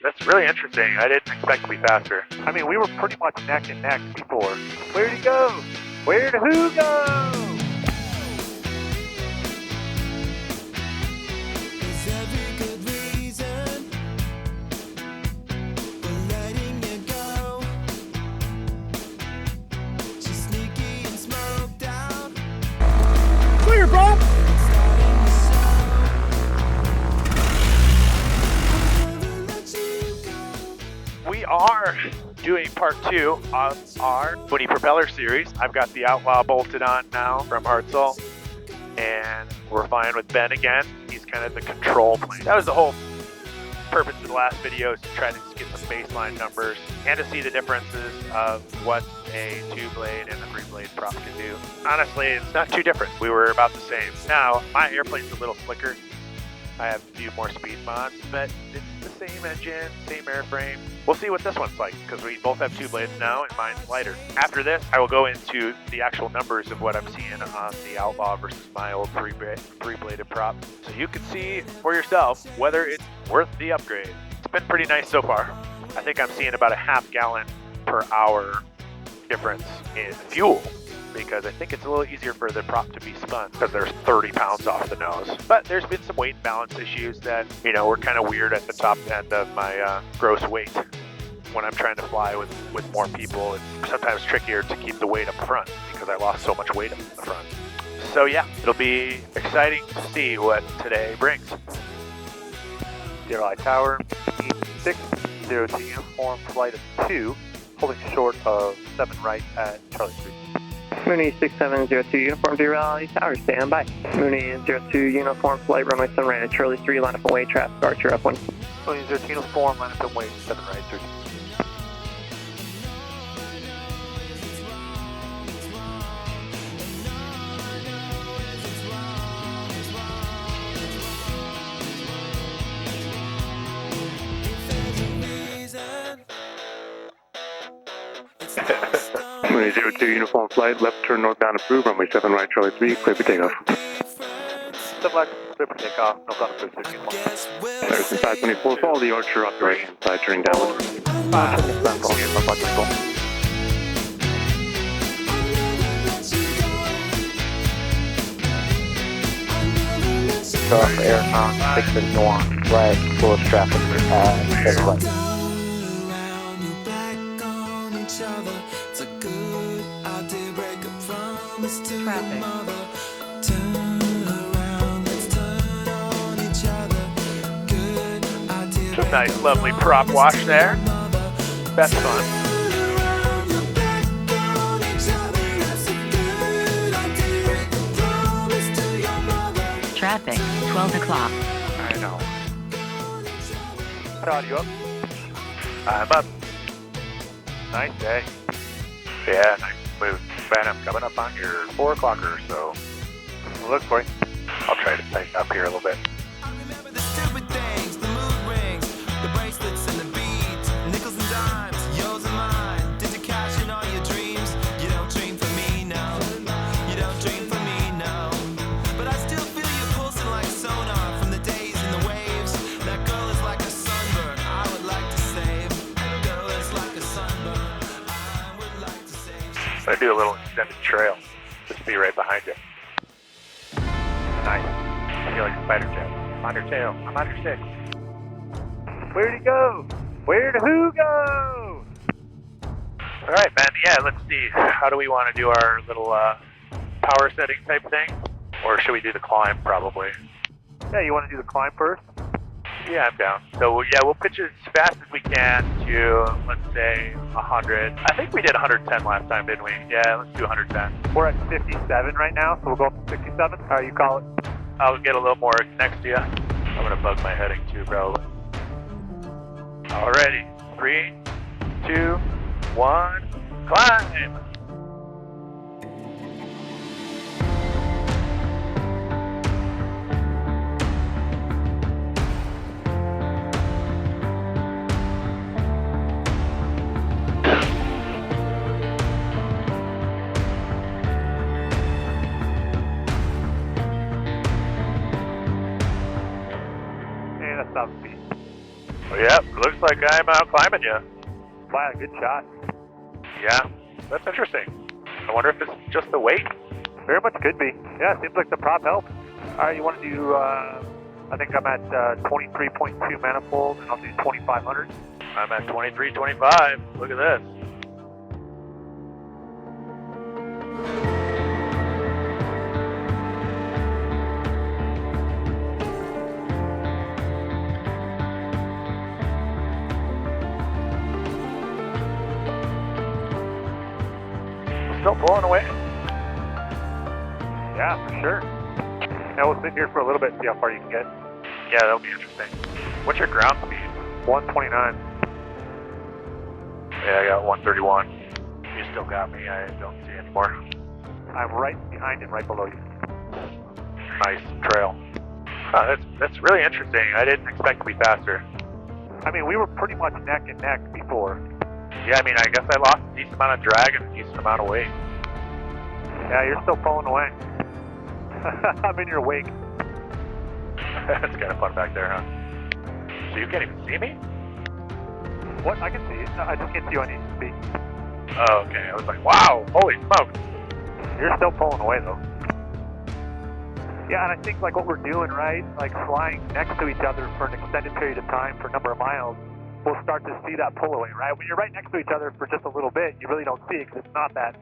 That's really interesting. I didn't expect to be faster. I mean, we were pretty much neck and neck before. Where'd he go? Where'd who go? Clear, bro! We are doing part 2 of our Woody Propeller series. I've got the Outlaw bolted on now from Hartzell, and we're flying with Ben again. He's kind of the control plane. That was the whole purpose of the last video, is to try to get some baseline numbers and to see the differences of what a 2-blade and a 3-blade prop can do. Honestly, it's not too different. We were about the same. Now, my airplane's a little slicker. I have a few more speed mods, but it's the same engine, same airframe. We'll see what this one's like, because we both have 2 blades now, and mine's lighter. After this, I will go into the actual numbers of what I'm seeing on the Outlaw versus my old 3-bladed prop, so you can see for yourself whether it's worth the upgrade. It's been pretty nice so far. I think I'm seeing about a ½ gallon per hour difference in fuel, because I think it's a little easier for the prop to be spun because there's 30 pounds off the nose. But there's been some weight and balance issues that, you know, were kind of weird at the top end of my gross weight. When I'm trying to fly with more people, it's sometimes trickier to keep the weight up front because I lost so much weight up in the front. So yeah, it'll be exciting to see what today brings. Zero I Tower, 602 uniform flight of 2, holding short of 7 right at Charlie 3. Mooney 6702 uniform to Raleigh Tower, stand by. Mooney 02 uniform flight runway 7 right at Charlie 3, line up and wait, traffic Archer up 1. Mooney 02 uniform, line up and wait, 7 right, 30. Mooney 02 uniform flight, left turn northbound approved, runway 7 right, Charlie 3, clear for takeoff. 7 left, clear for takeoff, northbound approved, 13 Harrison 524, follow the Archer up the right hand side, turning downward. 5, Takeoff air 6 and north, right, full of traffic, 7 right. Traffic. Some nice, lovely prop wash there. That's fun. Traffic, 12 o'clock. I know. How are you up? I'm up. Nice day. Yeah, nice move. Ben, I'm coming up on your 4 o'clocker, so look for it. I'll try to tighten up here a little bit. I remember the stupid things, the mood rings, the bracelets and the beads, nickels and dimes, yours and mine. Did you cash in all your dreams? You don't dream for me, no. You don't dream for me, no. But I still feel you pulsing like sonar from the days and the waves. That girl is like a sunburn, I would like to save. That girl is like a sunburn, I would like to save. I do a little extended trail. Just be right behind you. Nice. I feel like a spider jet. I'm on your tail. I'm on your 6. Where'd he go? Where'd who go? All right, man. Yeah, let's see. How do we want to do our little power setting type thing? Or should we do the climb, probably? Yeah, you want to do the climb first? Yeah, I'm down. So, yeah, we'll pitch as fast as we can to, let's say, 100. I think we did 110 last time, didn't we? Yeah, let's do 110. We're at 57 right now, so we'll go up to 67. How you call it? I'll get a little more next to you. I'm going to bug my heading too, probably. Alrighty. 3, 2, 1, climb! Top speed. Well, yeah, looks like I'm out climbing you. Wow, good shot. Yeah, that's interesting. I wonder if it's just the weight. Very much could be. Yeah, seems like the prop helped. All right, you want to do, I think I'm at 23.2 manifold, and I'll do 2,500. I'm at 23.25. Look at this. Still pulling away. Yeah, for sure. Now we'll sit here for a little bit and see how far you can get. Yeah, that'll be interesting. What's your ground speed? 129. Yeah, I got 131. You still got me. I don't see anymore. I'm right behind and right below you. Nice trail. That's really interesting. I didn't expect to be faster. I mean, we were pretty much neck and neck before. Yeah, I mean, I guess I lost a decent amount of drag and a decent amount of weight. Yeah, you're still pulling away. I'm in your wake. That's kind of fun back there, huh? So you can't even see me? What? I can see you. I just can't see you on ESP. Oh, okay. I was like, wow, holy smokes. You're still pulling away, though. Yeah, and I think like what we're doing, right? Like flying next to each other for an extended period of time for a number of miles, we'll start to see that pull away, right? When you're right next to each other for just a little bit, you really don't see it because it's not that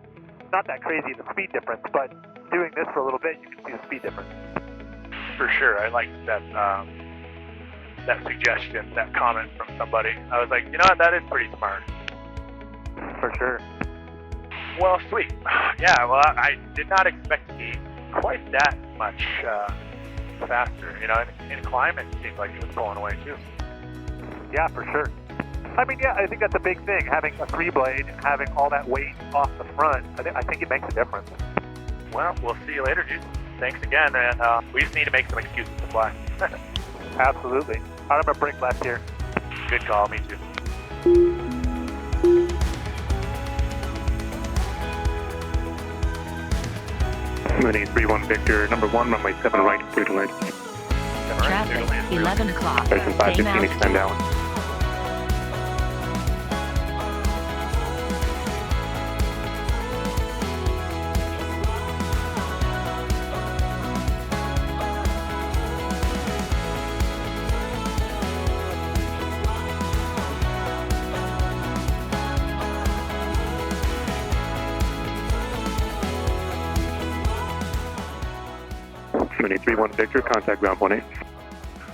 crazy, the speed difference. But doing this for a little bit, you can see the speed difference. For sure. I like that that suggestion, that comment from somebody. I was like, you know what, that is pretty smart. For sure. Well, sweet. Yeah, well, I did not expect to be quite that much faster. You know, in climbing, it seemed like it was pulling away too. Yeah, for sure. I mean, yeah, I think that's a big thing. Having a 3-blade, having all that weight off the front, I think it makes a difference. Well, we'll see you later, dude. Thanks again, and we just need to make some excuses to fly. Absolutely. I'm going to break left here. Good call, me too. Mooney 31 Victor, number 1, runway 7 right, clear to land. Traffic, 11 o'clock. Station Same 515, extend altitude. down. Mooney 31 Victor, contact ground 18.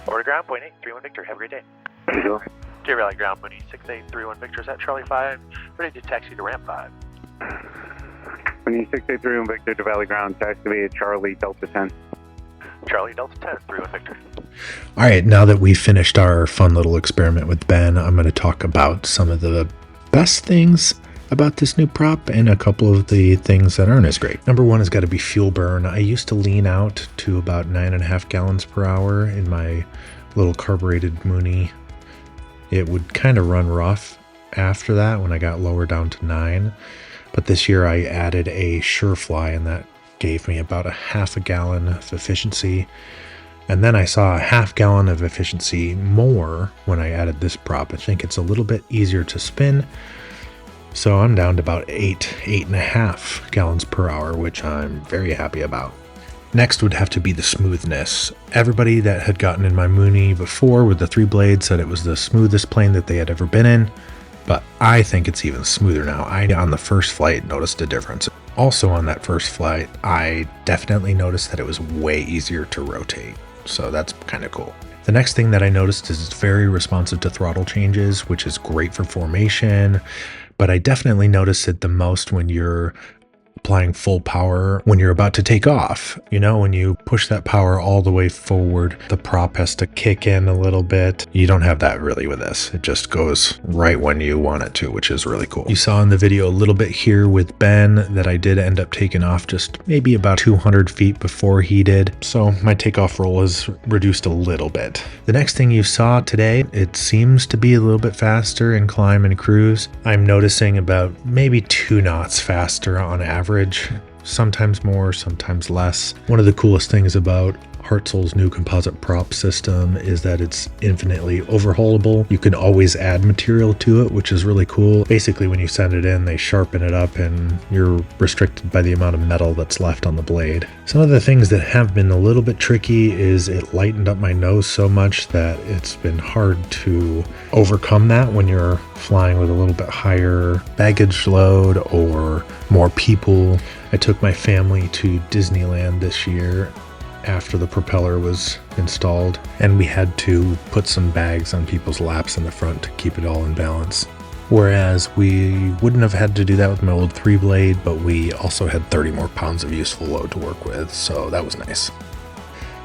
Order ground, point 831 Victor. Have a great day. There you go. Dear Valley Ground, Mooney 6831 Victor is at Charlie 5, ready to taxi to ramp 5. Mooney 683 Victor to Valley Ground, taxi to Charlie Delta 10. Charlie Delta 10, 31 Victor. All right, now that we've finished our fun little experiment with Ben, I'm going to talk about some of the best things about this new prop and a couple of the things that aren't as great. Number one has got to be fuel burn. I used to lean out to about 9.5 gallons per hour in my little carbureted Mooney. It would kind of run rough after that when I got lower down to 9. But this year I added a Surefly, and that gave me about 0.5 gallon of efficiency. And then I saw 0.5 gallon of efficiency more when I added this prop. I think it's a little bit easier to spin. So I'm down to about 8.5 gallons per hour, which I'm very happy about. Next would have to be the smoothness. Everybody that had gotten in my Mooney before with the 3-blade said it was the smoothest plane that they had ever been in, but I think it's even smoother now. I, on the first flight, noticed a difference. Also on that first flight, I definitely noticed that it was way easier to rotate, so that's kind of cool. The next thing that I noticed is it's very responsive to throttle changes, which is great for formation, but I definitely notice it the most when you're applying full power when you're about to take off. You know, when you push that power all the way forward, the prop has to kick in a little bit. You don't have that really with this. It just goes right when you want it to, which is really cool. You saw in the video a little bit here with Ben that I did end up taking off just maybe about 200 feet before he did. So my takeoff roll is reduced a little bit. The next thing you saw today, it seems to be a little bit faster in climb and cruise. I'm noticing about maybe 2 knots faster on average, sometimes more, sometimes less. One of the coolest things about Hartzell's new composite prop system is that it's infinitely overhaulable. You can always add material to it, which is really cool. Basically, when you send it in, they sharpen it up and you're restricted by the amount of metal that's left on the blade. Some of the things that have been a little bit tricky is it lightened up my nose so much that it's been hard to overcome that when you're flying with a little bit higher baggage load or more people. I took my family to Disneyland this year after the propeller was installed, and we had to put some bags on people's laps in the front to keep it all in balance. Whereas we wouldn't have had to do that with my old 3-blade, but we also had 30 more pounds of useful load to work with, so that was nice.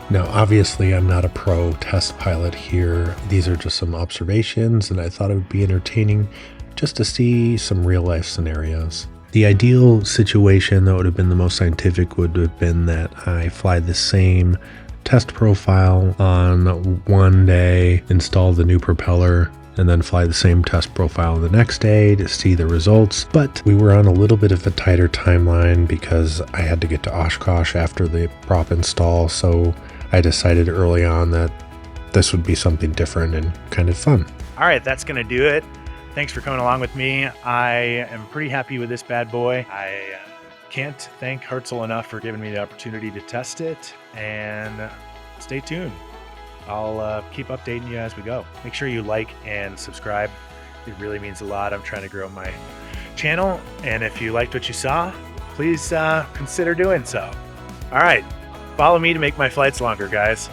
Now, obviously, I'm not a pro test pilot here. These are just some observations, and I thought it would be entertaining just to see some real-life scenarios. The ideal situation that would have been the most scientific would have been that I fly the same test profile on one day, install the new propeller, and then fly the same test profile the next day to see the results. But we were on a little bit of a tighter timeline because I had to get to Oshkosh after the prop install, so I decided early on that this would be something different and kind of fun. All right, that's going to do it. Thanks for coming along with me. I am pretty happy with this bad boy. I can't thank Hartzell enough for giving me the opportunity to test it, and stay tuned. I'll keep updating you as we go. Make sure you like and subscribe. It really means a lot. I'm trying to grow my channel, and if you liked what you saw, please consider doing so. All right, follow me to make my flights longer, guys.